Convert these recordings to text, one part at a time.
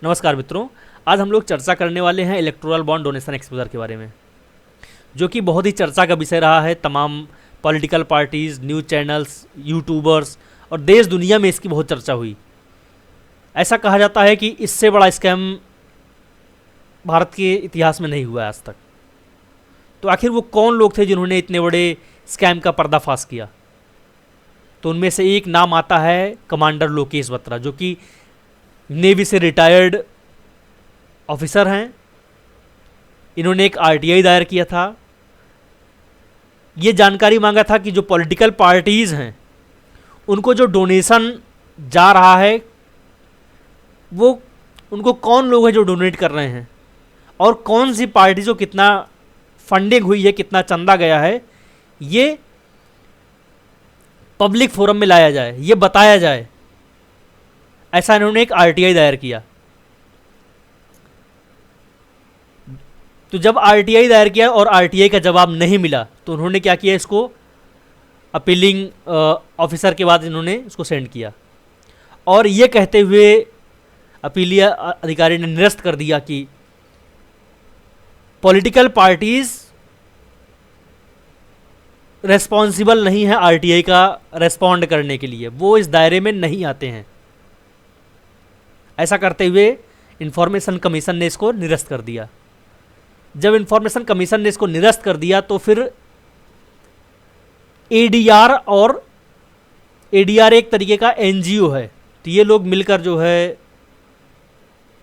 नमस्कार मित्रों, आज हम लोग चर्चा करने वाले हैं इलेक्टोरल बॉन्ड डोनेशन एक्सपोजर के बारे में, जो कि बहुत ही चर्चा का विषय रहा है। तमाम political parties, news channels, YouTubers और देश दुनिया में इसकी बहुत चर्चा हुई। ऐसा कहा जाता है कि इससे बड़ा स्कैम भारत के इतिहास में नहीं हुआ आज तक। तो आखिर वो कौन लोग थे जिन्होंने इतने बड़े स्कैम का पर्दाफाश किया? तो उनमें से एक नाम आता है कमांडर लोकेश बत्रा, जो कि नेवी से रिटायर्ड ऑफिसर हैं। इन्होंने एक आरटीआई दायर किया था। ये जानकारी मांगा था कि जो पॉलिटिकल पार्टीज़ हैं उनको जो डोनेशन जा रहा है वो उनको कौन लोग हैं जो डोनेट कर रहे हैं, और कौन सी पार्टी को कितना फंडिंग हुई है, कितना चंदा गया है, ये पब्लिक फोरम में लाया जाए, ये बताया जाए। ऐसा इन्होंने एक आरटीआई दायर किया। तो जब आरटीआई दायर किया और आरटीआई का जवाब नहीं मिला तो उन्होंने क्या किया, इसको अपीलिंग ऑफिसर के बाद इन्होंने इसको सेंड किया, और ये कहते हुए अपीलीय अधिकारी ने निरस्त कर दिया कि पॉलिटिकल पार्टीज रेस्पॉन्सिबल नहीं है आरटीआई का रेस्पॉन्ड करने के लिए, वो इस दायरे में नहीं आते हैं। ऐसा करते हुए इंफॉर्मेशन कमीशन ने इसको निरस्त कर दिया। जब इंफॉर्मेशन कमीशन ने इसको निरस्त कर दिया तो फिर एडीआर, और एडीआर एक तरीके का एनजीओ है, तो ये लोग मिलकर जो है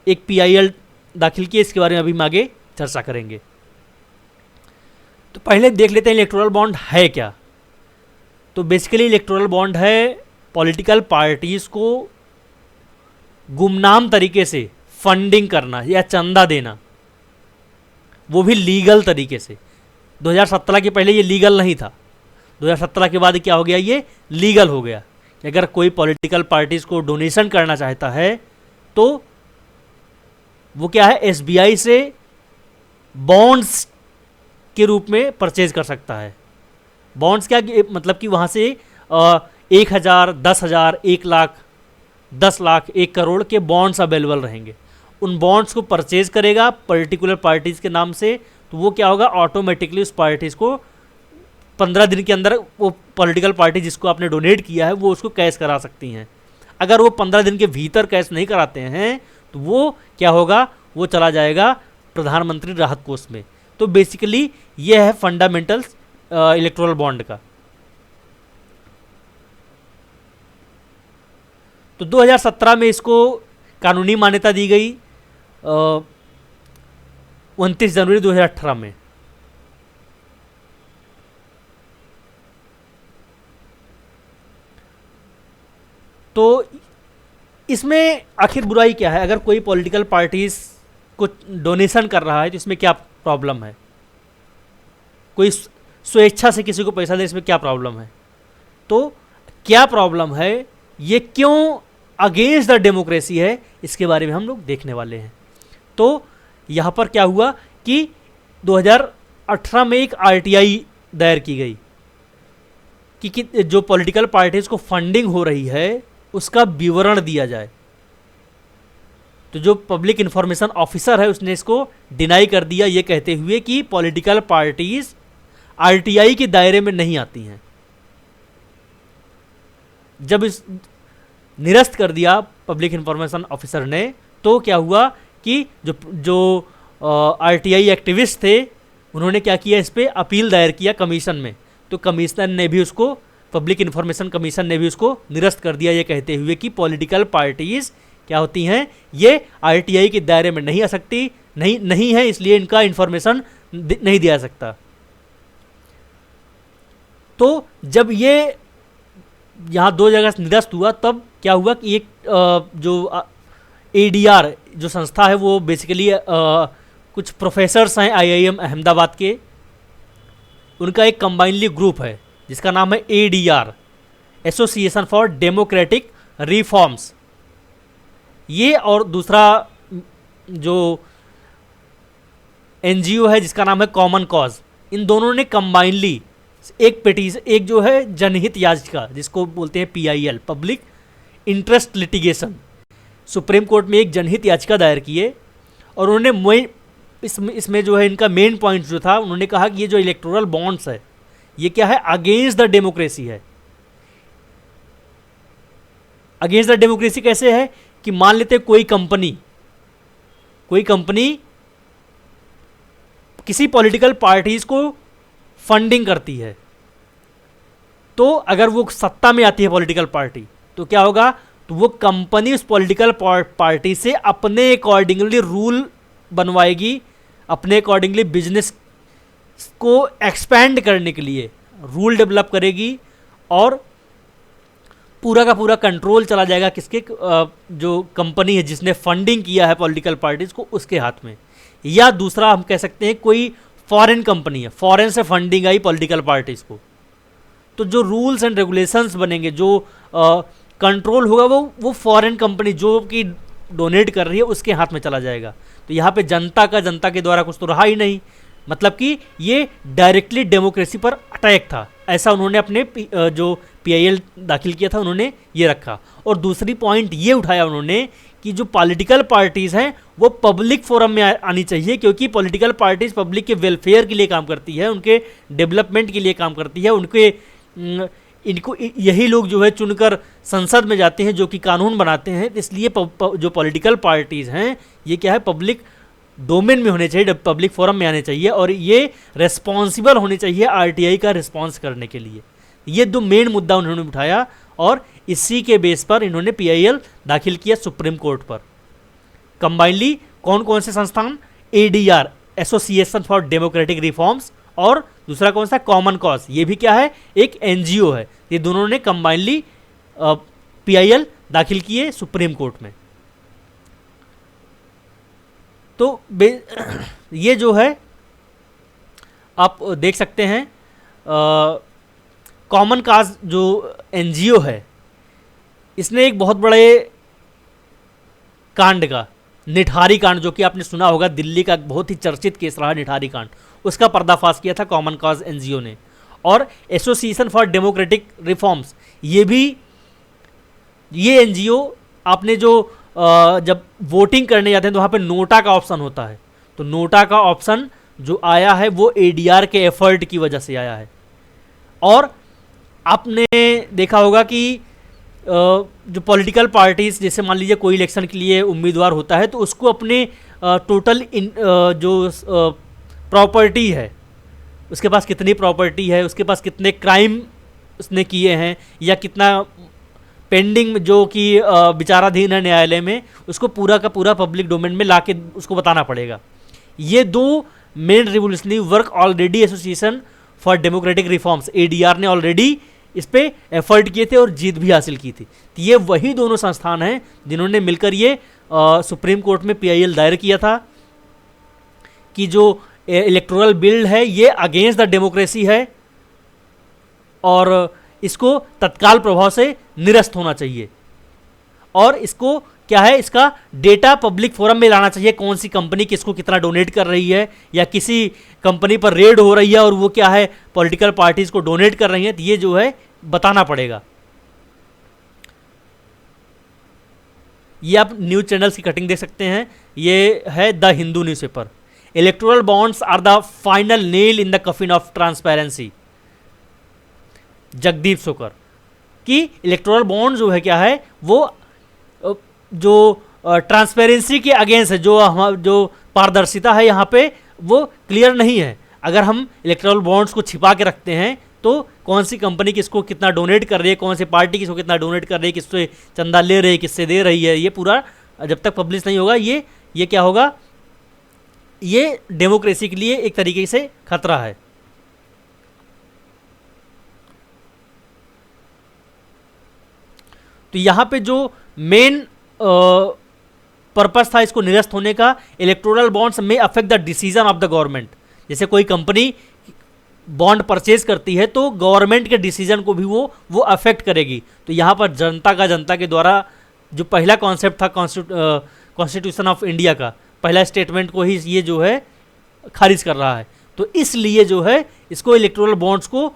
एक पीआईएल दाखिल किए। इसके बारे में अभी हम आगे चर्चा करेंगे। तो पहले देख लेते हैं इलेक्टोरल बॉन्ड है क्या। तो बेसिकली इलेक्टोरल बॉन्ड है पॉलिटिकल पार्टीज को गुमनाम तरीके से फंडिंग करना या चंदा देना, वो भी लीगल तरीके से। 2017 के पहले ये लीगल नहीं था, 2017 के बाद क्या हो गया, ये लीगल हो गया। अगर कोई पॉलिटिकल पार्टीज को डोनेशन करना चाहता है तो वो क्या है, एसबीआई से बॉन्ड्स के रूप में परचेज कर सकता है। बॉन्ड्स क्या मतलब कि वहाँ से 1,000, 10,000, 1 लाख, 10 लाख, 1 करोड़ के बॉन्ड्स अवेलेबल रहेंगे। उन बॉन्ड्स को परचेज करेगा पर्टिकुलर पार्टीज़ के नाम से, तो वो क्या होगा, ऑटोमेटिकली उस पार्टीज़ को 15 दिन के अंदर वो पॉलिटिकल पार्टी जिसको आपने डोनेट किया है वो उसको कैश करा सकती हैं। अगर वो 15 दिन के भीतर कैश नहीं कराते हैं तो वो क्या होगा, वो चला जाएगा प्रधानमंत्री राहत कोष में। तो बेसिकली ये है फंडामेंटल्स इलेक्टोरल बॉन्ड का। तो 2017 में इसको कानूनी मान्यता दी गई, 29 जनवरी 2018 में। तो इसमें आखिर बुराई क्या है? अगर कोई पॉलिटिकल पार्टीज को डोनेशन कर रहा है तो इसमें क्या प्रॉब्लम है? कोई स्वेच्छा से किसी को पैसा दे, इसमें क्या प्रॉब्लम है? तो क्या प्रॉब्लम है, ये क्यों अगेंस्ट द डेमोक्रेसी है, इसके बारे में हम लोग देखने वाले हैं। तो यहाँ पर क्या हुआ कि 2018 में एक आरटीआई दायर की गई कि जो पॉलिटिकल पार्टीज को फंडिंग हो रही है उसका विवरण दिया जाए। तो जो पब्लिक इंफॉर्मेशन ऑफिसर है उसने इसको डिनाई कर दिया, ये कहते हुए कि पॉलिटिकल पार्टीज आरटीआई के दायरे में नहीं आती हैं। जब इस निरस्त कर दिया पब्लिक इंफॉर्मेशन ऑफिसर ने, तो क्या हुआ कि जो आरटीआई एक्टिविस्ट थे उन्होंने क्या किया, इस पर अपील दायर किया कमीशन में। तो कमिश्नर ने भी उसको, पब्लिक इंफॉर्मेशन कमीशन ने भी उसको निरस्त कर दिया, ये कहते हुए कि पॉलिटिकल पार्टीज क्या होती हैं, ये आरटीआई के दायरे में नहीं आ सकती, नहीं है, इसलिए इनका इंफॉर्मेशन नहीं दिया जा सकता। तो जब ये यहाँ 2 जगह निरस्त हुआ तब क्या हुआ कि एक जो एडीआर जो संस्था है वो बेसिकली कुछ प्रोफेसर्स हैं आईआईएम अहमदाबाद के, उनका एक कंबाइनली ग्रुप है जिसका नाम है ADR, association for democratic reforms. ये और दूसरा जो एनजीओ है जिसका नाम है कॉमन कॉज, इन दोनों ने कंबाइनली एक जो है जनहित याचिका जिसको बोलते हैं PIL, public interest litigation, supreme court में एक जनहित याचिका दायर की है और उन्होंने इसमें जो है इनका मेन पॉइंट जो था, उन्होंने कहा कि ये जो इलेक्टोरल बॉन्ड्स है ये क्या है, अगेंस्ट द डेमोक्रेसी है। अगेंस्ट द डेमोक्रेसी कैसे है कि मान लेते कोई कंपनी किसी पॉलिटिकल पार्टीज को फंडिंग करती है, तो अगर वो सत्ता में आती है पॉलिटिकल पार्टी, तो क्या होगा, तो वो कंपनी उस पॉलिटिकल पार्टी से अपने अकॉर्डिंगली रूल बनवाएगी, अपने अकॉर्डिंगली बिजनेस को एक्सपैंड करने के लिए रूल डेवलप करेगी और पूरा का पूरा कंट्रोल चला जाएगा किसके, जो कंपनी है जिसने फंडिंग किया है पॉलिटिकल पार्टीज को, उसके हाथ में। या दूसरा हम कह सकते हैं कोई फॉरेन कंपनी है, फॉरेन से फंडिंग आई पॉलिटिकल पार्टीज को, तो जो रूल्स एंड रेगुलेशंस बनेंगे, जो कंट्रोल होगा वो फॉरेन कंपनी जो कि डोनेट कर रही है उसके हाथ में चला जाएगा। तो यहाँ पे जनता के द्वारा कुछ तो रहा ही नहीं, मतलब कि ये डायरेक्टली डेमोक्रेसी पर अटैक था, ऐसा उन्होंने अपने जो पीआईएल दाखिल किया था उन्होंने ये रखा। और दूसरी पॉइंट ये उठाया उन्होंने कि जो पॉलिटिकल पार्टीज़ हैं वो पब्लिक फोरम में आनी चाहिए, क्योंकि पॉलिटिकल पार्टीज़ पब्लिक के वेलफेयर के लिए काम करती है, उनके डेवलपमेंट के लिए काम करती है, इनको यही लोग जो है चुनकर संसद में जाते हैं जो कि कानून बनाते हैं। इसलिए जो पॉलिटिकल पार्टीज़ हैं ये क्या है, पब्लिक डोमेन में होने चाहिए, पब्लिक फोरम में आने चाहिए और ये रेस्पॉन्सिबल होने चाहिए आरटीआई का रिस्पॉन्स करने के लिए। ये दो मेन मुद्दा उन्होंने उठाया और इसी के बेस पर इन्होंने पीआईएल दाखिल किया सुप्रीम कोर्ट पर। कंबाइनली कौन कौन से संस्थान, ADR association for democratic reforms और दूसरा कौन सा, कॉमन कॉज, ये भी क्या है, एक एनजीओ है। ये दोनों ने कंबाइनली पीआईएल दाखिल किए सुप्रीम कोर्ट में। तो ये जो है आप देख सकते हैं, कॉमन काज जो एनजीओ है इसने एक बहुत बड़े कांड का, निठारी कांड, जो कि आपने सुना होगा, दिल्ली का बहुत ही चर्चित केस रहा निठारी कांड, उसका पर्दाफाश किया था कॉमन काज एनजीओ ने। और एसोसिएशन फॉर डेमोक्रेटिक रिफॉर्म्स, ये एनजीओ आपने जो जब वोटिंग करने जाते हैं तो वहाँ पे नोटा का ऑप्शन होता है, तो नोटा का ऑप्शन जो आया है वो एडीआर के एफर्ट की वजह से आया है। और आपने देखा होगा कि जो पॉलिटिकल पार्टीज, जैसे मान लीजिए कोई इलेक्शन के लिए उम्मीदवार होता है तो उसको अपने टोटल जो प्रॉपर्टी है, उसके पास कितनी प्रॉपर्टी है, उसके पास कितने क्राइम उसने किए हैं या कितना पेंडिंग जो कि विचाराधीन है न्यायालय में, उसको पूरा का पूरा पब्लिक डोमेन में लाके उसको बताना पड़ेगा। ये दो main revolutionary work already association for democratic reforms ADR ने ऑलरेडी इस पे एफर्ट किए थे और जीत भी हासिल की थी। तो ये वही दोनों संस्थान हैं जिन्होंने मिलकर ये सुप्रीम कोर्ट में पीआईएल दायर किया था कि जो इलेक्टोरल बिल है ये अगेंस्ट द डेमोक्रेसी है और इसको तत्काल प्रभाव से निरस्त होना चाहिए। और इसको क्या है, इसका डेटा पब्लिक फोरम में लाना चाहिए, कौन सी कंपनी किसको कितना डोनेट कर रही है या किसी कंपनी पर रेड हो रही है और वो क्या है पॉलिटिकल पार्टीज को डोनेट कर रही है, तो ये जो है बताना पड़ेगा। ये आप न्यूज चैनल्स की कटिंग देख सकते हैं, ये है the Hindu newspaper. Electoral bonds are the final nail in the coffin of transparency, Jagdeep Chhokar, कि इलेक्टोरल बॉन्ड जो है क्या है वो जो ट्रांसपेरेंसी के अगेंस्ट है, जो पारदर्शिता है यहाँ पे वो क्लियर नहीं है। अगर हम इलेक्टोरल बॉन्ड्स को छिपा के रखते हैं तो कौन सी कंपनी किसको कितना डोनेट कर रही है, कौन सी पार्टी किसको कितना डोनेट कर रही है, किससे चंदा ले रही है, किससे दे रही है, ये पूरा जब तक पब्लिश नहीं होगा ये क्या होगा, ये डेमोक्रेसी के लिए एक तरीके से खतरा है। तो यहाँ पे जो मेन पर्पस था इसको निरस्त होने का, इलेक्टोरल बॉन्ड्स में affect the decision of the government. जैसे कोई कंपनी बॉन्ड परचेज करती है तो गवर्नमेंट के डिसीजन को भी वो अफेक्ट करेगी। तो यहाँ पर जनता के द्वारा जो पहला कॉन्सेप्ट था कॉन्स्टिट्यूशन ऑफ इंडिया का, पहला स्टेटमेंट को ही ये जो है खारिज कर रहा है। तो इसलिए जो है इसको इलेक्टोरल बॉन्ड्स को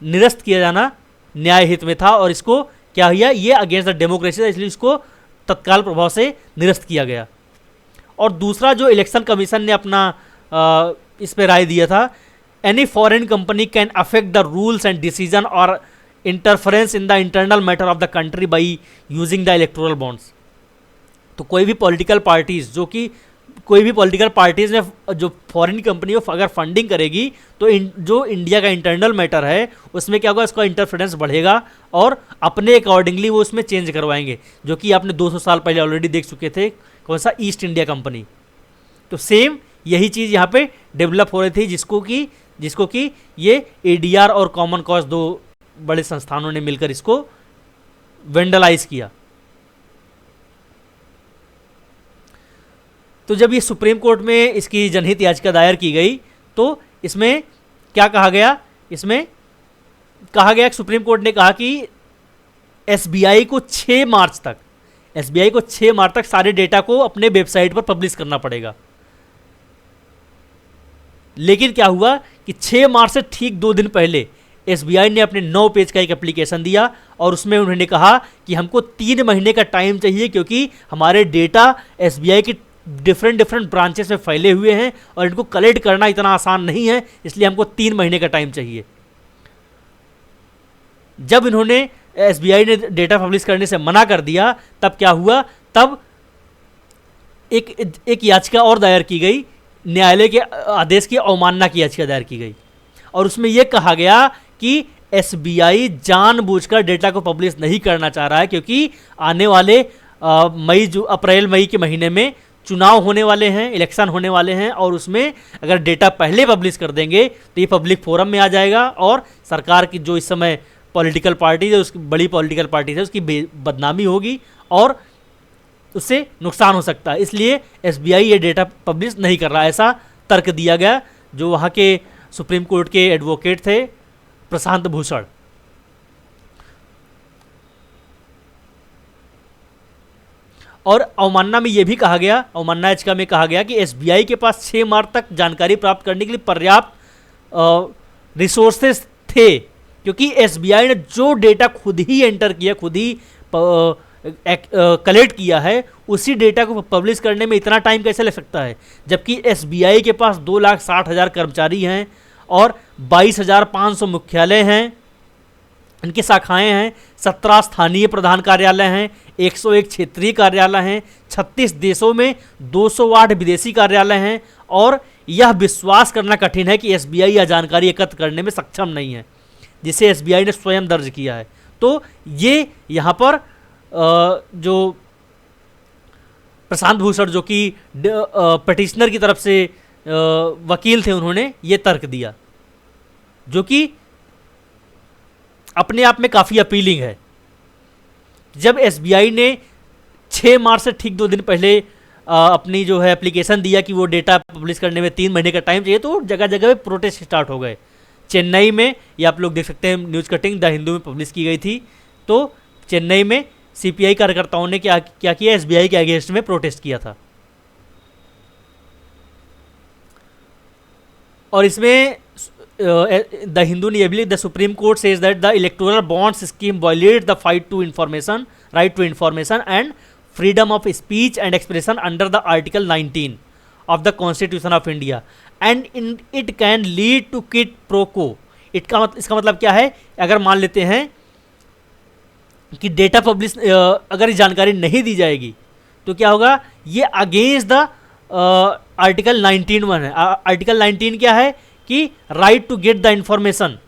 निरस्त किया जाना न्याय हित में था और इसको क्या हुआ, ये अगेंस्ट द डेमोक्रेसी था, इसलिए इसको तत्काल प्रभाव से निरस्त किया गया। और दूसरा जो इलेक्शन कमीशन ने अपना इस पे राय दिया था, any foreign company can affect the rules and decision और interference in the internal matter of the country by using the electoral bonds. तो कोई भी पॉलिटिकल पार्टीज में जो फॉरेन कंपनी अगर फंडिंग करेगी तो जो इंडिया का इंटरनल मैटर है उसमें क्या होगा, उसका इंटरफेरेंस बढ़ेगा और अपने अकॉर्डिंगली वो उसमें चेंज करवाएंगे, जो कि आपने 200 साल पहले ऑलरेडी देख चुके थे, कौन सा, ईस्ट इंडिया कंपनी। तो सेम यही चीज़ यहाँ पे डेवलप हो रही थी, जिसको कि ये एडीआर और कॉमन कॉज, दो बड़े संस्थानों ने मिलकर इसको वेंडलाइज किया। तो जब ये सुप्रीम कोर्ट में इसकी जनहित याचिका दायर की गई तो इसमें क्या कहा गया, इसमें कहा गया कि सुप्रीम कोर्ट ने कहा कि एसबीआई को 6 मार्च तक सारे डेटा को अपने वेबसाइट पर पब्लिश करना पड़ेगा। लेकिन क्या हुआ कि 6 मार्च से ठीक 2 दिन पहले एसबीआई ने अपने 9 पेज का एक एप्लीकेशन दिया और उसमें उन्होंने कहा कि हमको 3 महीने का टाइम चाहिए, क्योंकि हमारे डेटा एसबीआई की डिफरेंट ब्रांचेस में फैले हुए हैं और इनको कलेक्ट करना इतना आसान नहीं है, इसलिए हमको 3 महीने का टाइम चाहिए। जब इन्होंने एसबीआई ने डेटा पब्लिश करने से मना कर दिया, तब क्या हुआ, तब एक याचिका और दायर की गई, न्यायालय के आदेश की अवमानना की याचिका दायर की गई और उसमें यह कहा गया कि एसबीआई जानबूझकर डेटा को पब्लिश नहीं करना चाह रहा है, क्योंकि आने वाले अप्रैल मई के महीने में चुनाव होने वाले हैं, इलेक्शन होने वाले हैं और उसमें अगर डेटा पहले पब्लिश कर देंगे तो ये पब्लिक फोरम में आ जाएगा और सरकार की जो इस समय पॉलिटिकल पार्टी है, उसकी बड़ी पॉलिटिकल पार्टी है, उसकी बदनामी होगी और उससे नुकसान हो सकता है। इसलिए एसबीआई ये डेटा पब्लिश नहीं कर रहा, ऐसा तर्क दिया गया, जो वहाँ के सुप्रीम कोर्ट के एडवोकेट थे प्रशांत भूषण। और अवमानना में यह भी कहा गया, अवमानना याचिका में कहा गया कि एसबीआई के पास 6 मार्च तक जानकारी प्राप्त करने के लिए पर्याप्त रिसोर्सेस थे, क्योंकि एसबीआई ने जो डेटा खुद ही एंटर किया, खुद ही कलेक्ट किया है, उसी डेटा को पब्लिश करने में इतना टाइम कैसे लग सकता है, जबकि एसबीआई के पास 2,60,000 कर्मचारी हैं और 22,500 मुख्यालय हैं, इनकी शाखाएं हैं, 17 स्थानीय प्रधान कार्यालय हैं, 101 क्षेत्रीय कार्यालय हैं, 36 देशों में 208 विदेशी कार्यालय हैं और यह विश्वास करना कठिन है कि एसबीआई यह जानकारी एकत्र करने में सक्षम नहीं है, जिसे एसबीआई ने स्वयं दर्ज किया है। तो ये यहाँ पर जो प्रशांत भूषण, जो कि पिटिशनर की तरफ से वकील थे, उन्होंने ये तर्क दिया, जो कि अपने आप में काफ़ी अपीलिंग है। जब एसबीआई ने 6 मार्च से ठीक 2 दिन पहले अपनी जो है एप्लीकेशन दिया कि वो डेटा पब्लिश करने में 3 महीने का टाइम चाहिए, तो जगह जगह पे प्रोटेस्ट स्टार्ट हो गए। चेन्नई में, ये आप लोग देख सकते हैं, न्यूज़ कटिंग द हिंदू में पब्लिश की गई थी, तो चेन्नई में सीपीआई कार्यकर्ताओं ने क्या किया, एसबीआई के अगेंस्ट में प्रोटेस्ट किया था। और इसमें द हिंदू ने यह भी, the Supreme Court says that the electoral bonds scheme violate the right to information and freedom of speech and expression under the article 19 of the constitution of India and it can lead to quid pro quo. इसका मतलब क्या है, अगर मान लेते हैं कि data publish, अगर ये जानकारी नहीं दी जाएगी तो क्या होगा, ये अगेंस्ट द आर्टिकल 19(1) है। आर्टिकल 19 क्या है कि right to get the information,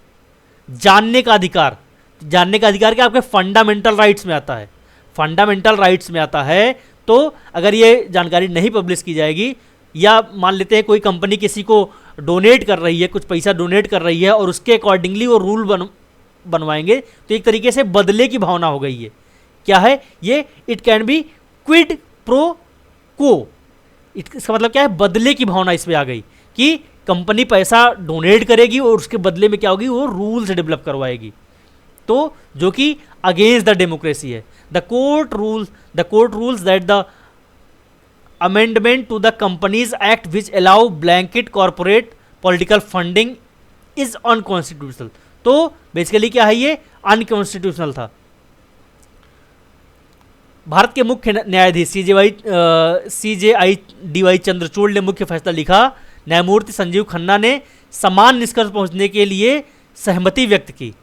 जानने का अधिकार। जानने का अधिकार क्या आपके फंडामेंटल राइट्स में आता है, फंडामेंटल राइट्स में आता है। तो अगर ये जानकारी नहीं पब्लिश की जाएगी, या मान लेते हैं कोई कंपनी किसी को डोनेट कर रही है, कुछ पैसा डोनेट कर रही है और उसके अकॉर्डिंगली वो रूल बनवाएंगे, तो एक तरीके से बदले की भावना हो गई है। क्या है ये, it can be quid pro quo. इसका मतलब क्या है, बदले की भावना इसमें आ गई कि कंपनी पैसा डोनेट करेगी और उसके बदले में क्या होगी, वो रूल्स डेवलप करवाएगी, तो जो कि अगेंस्ट द डेमोक्रेसी है। The court rules that the amendment to the Companies Act which allow blanket corporate political funding is unconstitutional. तो बेसिकली क्या है, ये अनकॉन्स्टिट्यूशनल था। भारत के मुख्य न्यायाधीश CJI DY चंद्रचूड़ ने मुख्य फैसला लिखा। न्यायमूर्ति संजीव खन्ना ने समान निष्कर्ष पहुंचने के लिए सहमति व्यक्त की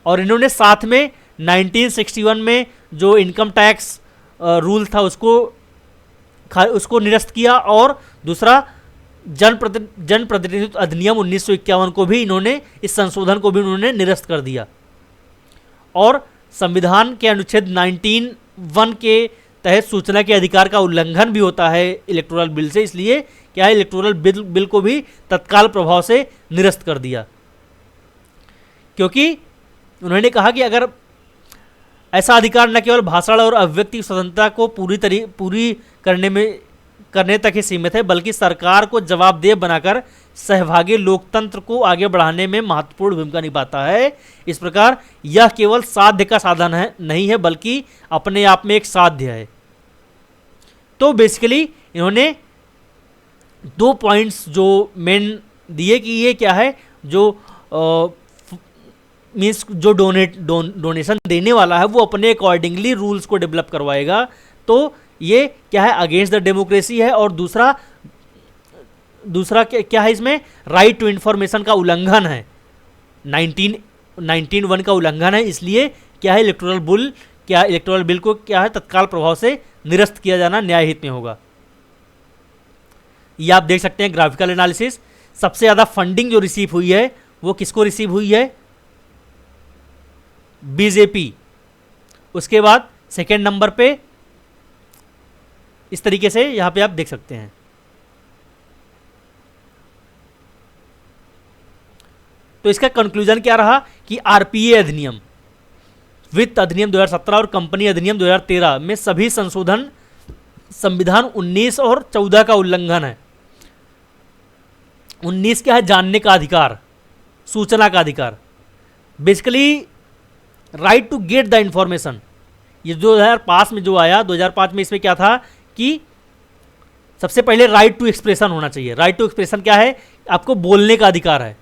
और इन्होंने साथ में 1961 में जो इनकम टैक्स रूल था उसको निरस्त किया और दूसरा जनप्रतिनिधित्व अधिनियम 1951 को भी इन्होंने, इस संशोधन को भी उन्होंने निरस्त कर दिया। और संविधान के अनुच्छेद 19(1) के तहत सूचना के अधिकार का उल्लंघन भी होता है इलेक्टोरल बिल से, इसलिए क्या है इलेक्टोरल बिल को भी तत्काल प्रभाव से निरस्त कर दिया, क्योंकि उन्होंने कहा कि अगर ऐसा अधिकार न केवल भाषण और अभिव्यक्ति स्वतंत्रता को पूरी करने तक ही सीमित है, बल्कि सरकार को जवाबदेह बनाकर सहभागी लोकतंत्र को आगे बढ़ाने में महत्वपूर्ण भूमिका निभाता है। इस प्रकार यह केवल साध्य का साधन नहीं है, बल्कि अपने आप में एक साध्य है। तो बेसिकली इन्होंने 2 पॉइंट्स जो मेन दिए कि ये क्या है, जो मीन्स जो डोनेशन देने वाला है वो अपने अकॉर्डिंगली रूल्स को डेवलप करवाएगा। तो ये क्या है, अगेंस्ट द डेमोक्रेसी है। और दूसरा क्या है, इसमें राइट टू इन्फॉर्मेशन का उल्लंघन है, 19(1) का उल्लंघन है। इसलिए क्या है, इलेक्टोरल बिल को क्या है तत्काल प्रभाव से निरस्त किया जाना न्याय हित में होगा। ये आप देख सकते हैं ग्राफिकल एनालिसिस। सबसे ज़्यादा फंडिंग जो रिसीव हुई है वो किसको रिसीव हुई है, बीजेपी। उसके बाद सेकेंड नंबर पे इस तरीके से यहां पे आप देख सकते हैं। तो इसका कंक्लूजन क्या रहा कि आरपीए अधिनियम, वित्त अधिनियम 2017 और कंपनी अधिनियम 2013 में सभी संशोधन संविधान 19 और 14 का उल्लंघन है। 19 क्या है, जानने का अधिकार, सूचना का अधिकार, basically right to get the information. ये 2005 में जो आया, 2005 में इसमें क्या था कि सबसे पहले राइट टू एक्सप्रेशन होना चाहिए। राइट टू एक्सप्रेशन क्या है, आपको बोलने का अधिकार है,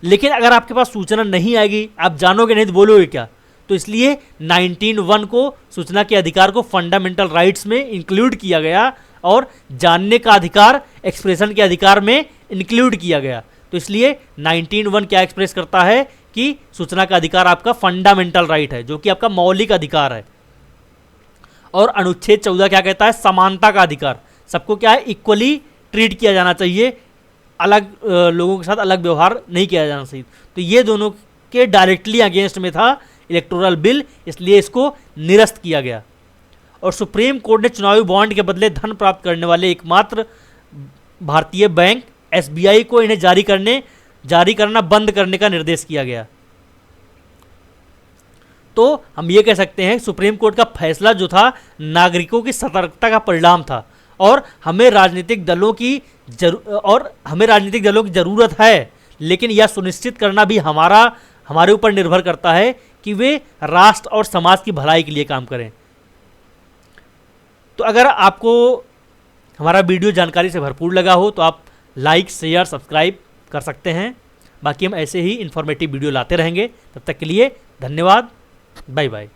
लेकिन अगर आपके पास सूचना नहीं आएगी, आप जानोगे नहीं तो बोलोगे क्या। तो इसलिए 19(1) को सूचना के अधिकार को फंडामेंटल राइट्स में इंक्लूड किया गया और जानने का अधिकार एक्सप्रेशन के अधिकार में इंक्लूड किया गया। तो इसलिए 19(1) क्या एक्सप्रेस करता है कि सूचना का अधिकार आपका फंडामेंटल राइट है, जो कि आपका मौलिक अधिकार है। और अनुच्छेद 14 क्या कहता है, समानता का अधिकार, सबको क्या है इक्वली ट्रीट किया जाना चाहिए, अलग लोगों के साथ अलग व्यवहार नहीं किया जाना चाहिए। तो ये दोनों के डायरेक्टली अगेंस्ट में था इलेक्टोरल बिल, इसलिए इसको निरस्त किया गया। और सुप्रीम कोर्ट ने चुनावी बॉन्ड के बदले धन प्राप्त करने वाले एकमात्र भारतीय बैंक SBI को इन्हें जारी करना बंद करने का निर्देश किया गया। तो हम ये कह सकते हैं सुप्रीम कोर्ट का फैसला जो था नागरिकों की सतर्कता का परिणाम था और हमें राजनीतिक दलों की ज़रूरत है, लेकिन यह सुनिश्चित करना भी हमारे ऊपर निर्भर करता है कि वे राष्ट्र और समाज की भलाई के लिए काम करें। तो अगर आपको हमारा वीडियो जानकारी से भरपूर लगा हो तो आप लाइक, शेयर, सब्सक्राइब कर सकते हैं। बाकी हम ऐसे ही इन्फॉर्मेटिव वीडियो लाते रहेंगे। तब तक के लिए धन्यवाद, बाय बाय।